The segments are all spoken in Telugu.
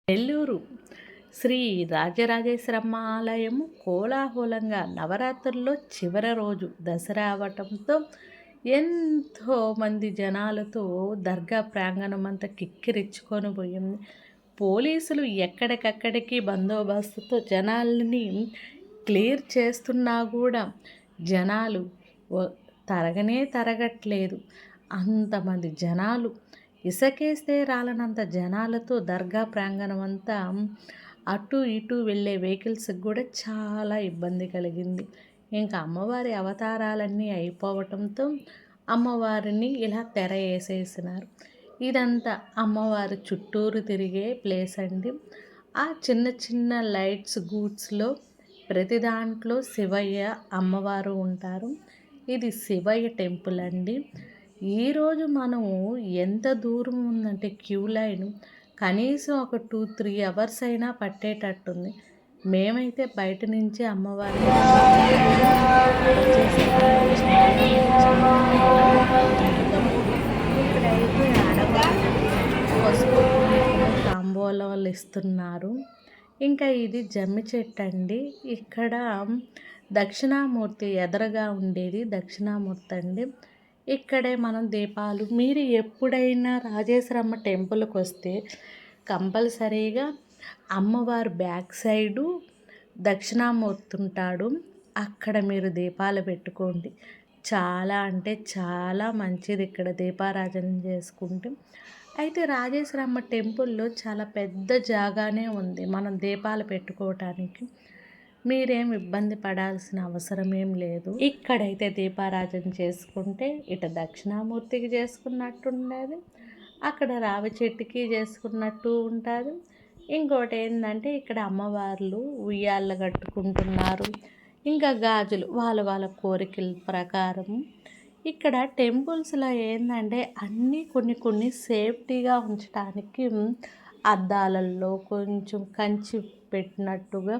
నెల్లూరు శ్రీ రాజరాజేశ్వరమ్మ ఆలయం కోలాహలంగా నవరాత్రుల్లో చివరి రోజు దసరా అవటంతో ఎంతోమంది జనాలతో దర్గా ప్రాంగణం అంతా కిక్కిరిచ్చుకొని పోయింది. పోలీసులు ఎక్కడికక్కడికి బందోబస్తుతో జనాల్ని క్లియర్ చేస్తున్నా కూడా జనాలు తరగట్లేదు. అంతమంది జనాలు ఇసకేస్తే రాలనంత జనాలతో దర్గా ప్రాంగణం అంతా అటు ఇటు వెళ్ళే వెహికల్స్కి కూడా చాలా ఇబ్బంది కలిగింది. ఇంకా అమ్మవారి అవతారాలన్నీ అయిపోవటంతో అమ్మవారిని ఇలా తెర వేసేసినారు. ఇదంతా అమ్మవారి చుట్టూరు తిరిగే ప్లేస్ అండి. ఆ చిన్న చిన్న లైట్స్ గూడ్స్లో ప్రతి దాంట్లో శివయ్య అమ్మవారు ఉంటారు. ఇది శివయ్య టెంపుల్ అండి. ఈరోజు మనము ఎంత దూరం ఉందంటే క్యూ లైన్ కనీసం ఒక 2-3 అవర్స్ అయినా పట్టేటట్టుంది. మేమైతే బయట నుంచి అమ్మవారిని ఇక్కడైతే పసుపు తాంబూలాలు ఇస్తున్నారు. ఇంకా ఇది జమ్మి చెట్టు అండి. ఇక్కడ దక్షిణామూర్తి ఎదురుగా ఉండేది దక్షిణామూర్తి అండి. ఇక్కడే మనం దీపాలు మీరు ఎప్పుడైనా రాజేశ్వరమ్మ టెంపుల్కి వస్తే కంపల్సరీగా అమ్మవారు బ్యాక్ సైడు దక్షిణామూర్తి ఉంటాడు. అక్కడ మీరు దీపాలు పెట్టుకోండి. చాలా అంటే చాలా మంచిది ఇక్కడ దీపారాధన చేసుకుంటే. అయితే రాజేశ్వరమ్మ టెంపుల్లో చాలా పెద్ద జాగానే ఉంది మనం దీపాలు పెట్టుకోవటానికి. మీరేం ఇబ్బంది పడాల్సిన అవసరం ఏం లేదు. ఇక్కడైతే దీపారాధన చేసుకుంటే ఇటు దక్షిణామూర్తికి చేసుకున్నట్టు ఉండేది, అక్కడ రావి చెట్టుకి చేసుకున్నట్టు ఉంటుంది. ఇంకోటి ఏంటంటే ఇక్కడ అమ్మవార్లు ఉయ్యాళ్ళు కట్టుకుంటున్నారు. ఇంకా గాజులు వాళ్ళ కోరికల ప్రకారం. ఇక్కడ టెంపుల్స్లో ఏంటంటే అన్నీ కొన్ని సేఫ్టీగా ఉంచడానికి అద్దాలల్లో కొంచెం కంచి పెట్టినట్టుగా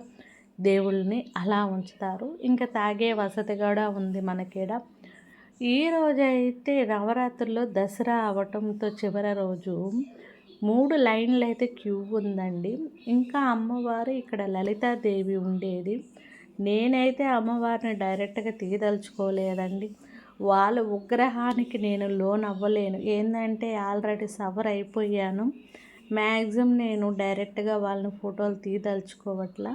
దేవుళ్ళని అలా ఉంచుతారు. ఇంకా తాగే వసతి కూడా ఉంది మనకిడ. ఈరోజు అయితే నవరాత్రుల్లో దసరా అవటంతో చివరి రోజు 3 లైన్లు అయితే క్యూ ఉందండి. ఇంకా అమ్మవారు ఇక్కడ లలితాదేవి ఉండేది. నేనైతే అమ్మవారిని డైరెక్ట్గా తీయదలుచుకోలేదండి. వాళ్ళ విగ్రహానికి నేను లోన్ అవ్వలేను. ఏంటంటే ఆల్రెడీ సఫర్ అయిపోయాను. మ్యాక్సిమం నేను డైరెక్ట్గా వాళ్ళని ఫోటోలు తీయదలుచుకోవట్లా.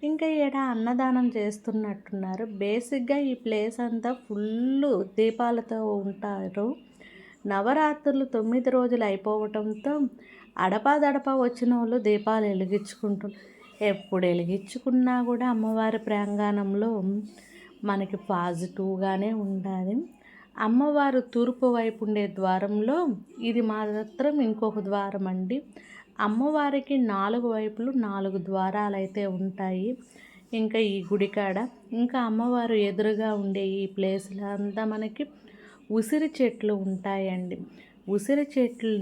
ఇంకా ఈడ అన్నదానం చేస్తున్నట్టున్నారు. బేసిక్గా ఈ ప్లేస్ అంతా ఫుల్ దీపాలతో ఉంటారు. నవరాత్రులు 9 రోజులు అయిపోవటంతో అడపాదడపా వచ్చిన వాళ్ళు దీపాలు వెలిగించుకుంటున్నారు. ఎప్పుడు వెలిగించుకున్నా కూడా అమ్మవారి ప్రాంగణంలో మనకి పాజిటివ్గానే ఉండాలి. అమ్మవారు తూర్పు వైపు ఉండే ద్వారంలో ఇది మాత్రం ఇంకొక ద్వారం అండి. అమ్మవారికి 4 వైపులు 4 ద్వారాలు అయితే ఉంటాయి. ఇంకా ఈ గుడికాడ ఇంకా అమ్మవారు ఎదురుగా ఉండే ఈ ప్లేస్లో అంతా మనకి ఉసిరి చెట్లు ఉంటాయండి. ఉసిరి చెట్లు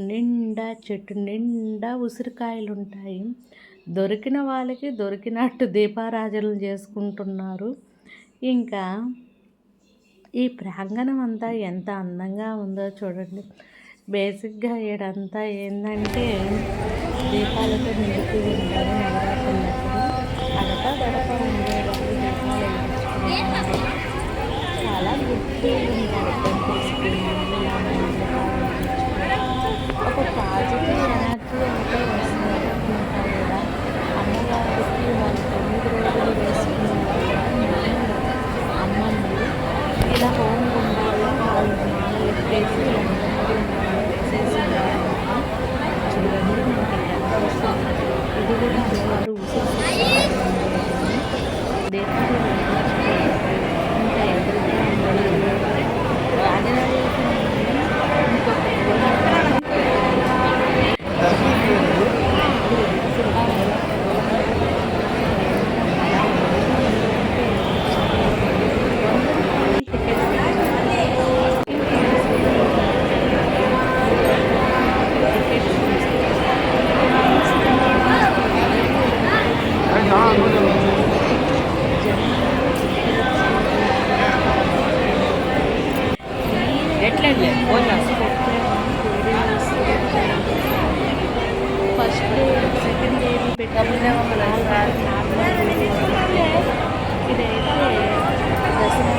చెట్టు నిండా ఉసిరికాయలు ఉంటాయి. దొరికిన వాళ్ళకి దొరికినట్టు దీపారాజనలు చేసుకుంటున్నారు. ఇంకా ఈ ప్రాంగణం అంతా ఎంత అందంగా ఉందో చూడండి. బేసిక్గా ఈడంతా ఏంటంటే దీపాలతో నిండుతూ ఉంటారు. నవరాత్రులప్పుడు అడప ఉండేవాళ్ళు దీపాలు వెలిగించుకుంటున్నారు. చాలా గుర్తు ఉంటారు టెంపుల్స్కి. ఒక పాజిటివ్ ఎనర్జీ అంటే వస్తున్నట్టు కూడా అమ్మవారికి వాళ్ళు 9 రోజులు వేసుకున్నారు. అమ్మమ్మలు ఇలా హోమ్ ఉండాలి వాళ్ళు మాలలు ఎత్తేసి ఇది కూడా అమ్మవారు దీపాలు ఇంకా ఎదురుగా రాజరాజేశ్వరి ఇంకొక పెట్టిన నార్మల్ ఇదైతే దసరా